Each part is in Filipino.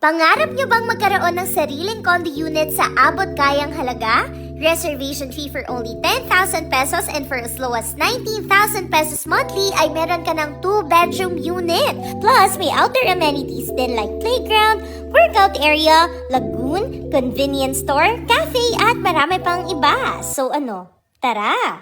Pangarap nyo bang magkaroon ng sariling condo unit sa abot kayang halaga? Reservation fee for only 10,000 pesos and for as low as 19,000 pesos monthly ay meron ka ng 2-bedroom unit. Plus, may outdoor amenities din like playground, workout area, lagoon, convenience store, cafe at marami pang iba. So ano, tara!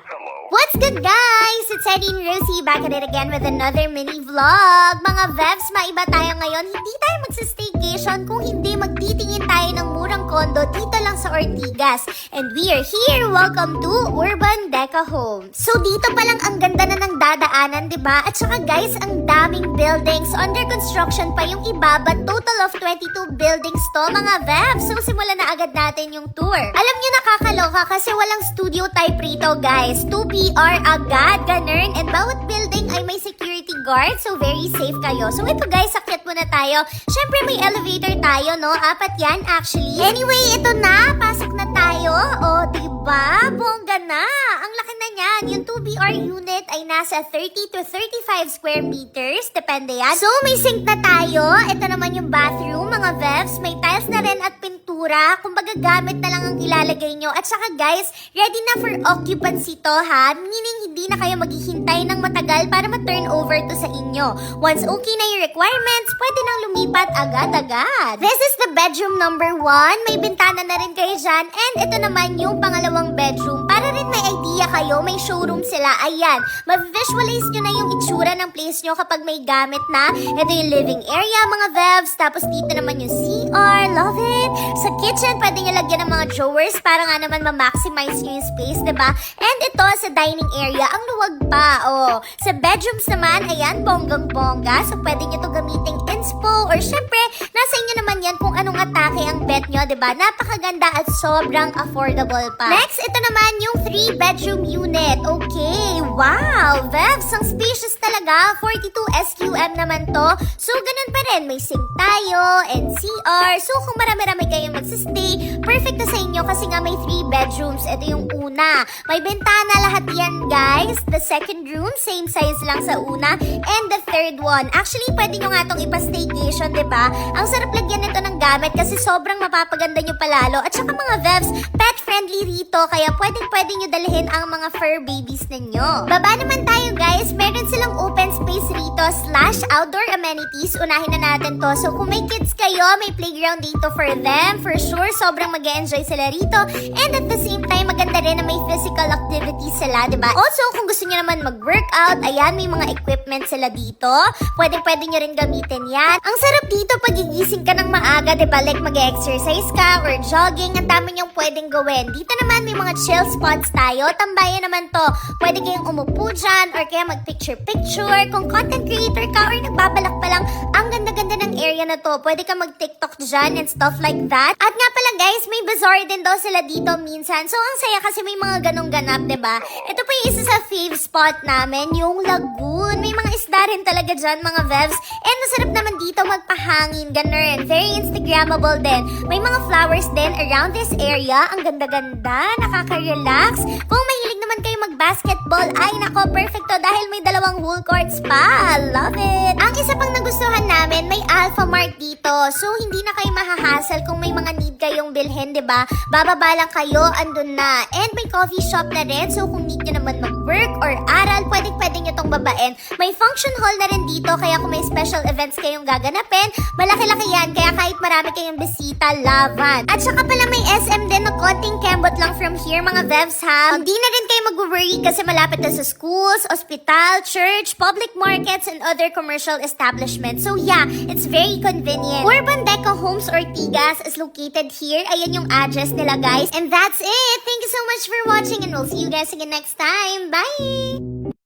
What's good guys? It's Eddie and Rosie back at it again with another mini vlog. Mga Vevs, maiba tayo ngayon. Hindi tayo magsa-staycation kung hindi magtitingin tayo ng murang condo dito lang sa Ortigas. And we are here. Welcome to Urban Deca Homes. So dito pa lang ang ganda na ng dadaanan, diba? At saka guys, ang daming buildings. Under construction pa yung iba, but total of 22 buildings to mga Vevs. So simulan na agad natin yung tour. Alam nyo, nakakaloka kasi walang studio type rito guys. 2PR agad, ganun. And bawat building ay may security guard, so very safe kayo. So ito guys, akyat muna tayo. Syempre may elevator tayo, no? 4 yan actually. Anyway, ito na. Pasok na tayo. O, diba? Bongga na. Ang laki na niyan. Yung 2BR unit ay nasa 30 to 35 square meters. Depende yan. So, may sink na tayo. Ito naman yung bathroom, mga Vevs. May tiles na rin at pintura. Kumbaga gamit na lang ang ilalagay nyo. At saka guys, ready na for occupancy to ha. Meaning hindi na kayo maghihintay ng matagal para ma-turn over to sa inyo. Once okay na yung requirements, pwede nang lumipat agad-agad. This is the bedroom number 1. May bintana na rin kayo dyan. And ito naman yung pangalawang bedroom. Para rin may idea kayo, may showroom sila. Ayan, ma-visualize nyo na yung itsura ng place nyo kapag may gamit na. Ito yung living area, mga Vevs. Tapos dito naman yung CR. Love it! Sa kitchen, pwede nyo lagyan ng mga drawers para nga naman ma-maximize nyo yung space, diba? And ito sa dining area, ang luwag pa. Oh. Sa bedrooms naman, ayan, bonggang-bongga. So pwede nyo to gamiting inspo or syempre, nasa inyo naman yan kung anong atake ang bet nyo, diba? Napakaganda at sobrang affordable pa. Next, ito naman yung 3-bedroom unit. Okay, wow! Vevs, ang spacious talaga. 42 SQM naman to. So, ganun pa rin. May sink tayo and CR. So, kung marami-rami kayong magsistay, perfect na sa inyo kasi nga may 3 bedrooms. Ito yung una. May bintana lahat yan, guys. The second room, same size lang sa una. And the third one. Actually, pwede nyo nga itong ipa-staycation, diba? Ang sarap lagyan nito ng gamit kasi sobrang mapapaganda nyo palalo. At saka mga Vevs, pet-friendly rito. Kaya pwede nyo dalhin ang mga fur babies ninyo. Baba naman tayo, guys. Meron silang open space rito / outdoor amenities. Unahin na natin to. So, kung may kids kayo, may playground dito for them. For sure, sobrang mag-e-enjoy sila rito. And at the same time, maganda rin na may physical activities sila, diba? Also, kung gusto nyo naman mag-workout, ayan, may mga equipment sila dito. Pwede nyo rin gamitin yan. Ang sarap dito pag gigising ka ng maaga, diba? Like mag-exercise ka or jogging. Ang dami nyong pwedeng gawin. Dito naman may mga chill spots tayo. Tambayan naman to. Pwede kayong umupo dyan or kaya mag-picture-picture. Kung content creator ka or nagbabalak pa lang, ang ganda-ganda ng area na to. Pwede ka mag-TikTok dyan and stuff like that. At nga pala guys, may bazaar din daw sila dito minsan. So ang saya kasi may mga ganong ganap, diba? Ito pa yung isa sa fave spot namin, yung lagoon. May mga isda rin talaga dyan, mga Vevs. And masarap naman dito magpahangin, ganun. Very Instagrammable din. May mga flowers din around this area. Ang ganda-ganda, nakaka-relax. Kung mahilig naman kayo mag-basketball, ay nako, perfecto dahil may 2 wool courts pa. Love it! Ang isa pang nagustuhan namin, may Alpha Mart dito. So, hindi na kayo mahahassle kung may mga need kayong bilhin, diba? Bababa lang kayo, andun na. And may coffee shop na rin. So, kung need nyo naman mag-work or aral, pwede nyo tong babain. May function hall na rin dito, kaya kung may special events kayong gaganapin, malaki-laki yan. Kaya kahit marami kayong bisita, laban. At saka pala may SM din na konting kembot lang from here, mga Vevs ha. Hindi na rin kayo mag-worry kasi malapit na sa schools, ospital, church, public markets, and other commercial establishments. So yeah, it's very convenient. Urban Deca Homes Ortigas is located here. Ayan yung address nila, guys. And that's it. Thank you so much for watching and we'll see you guys again next time. Bye!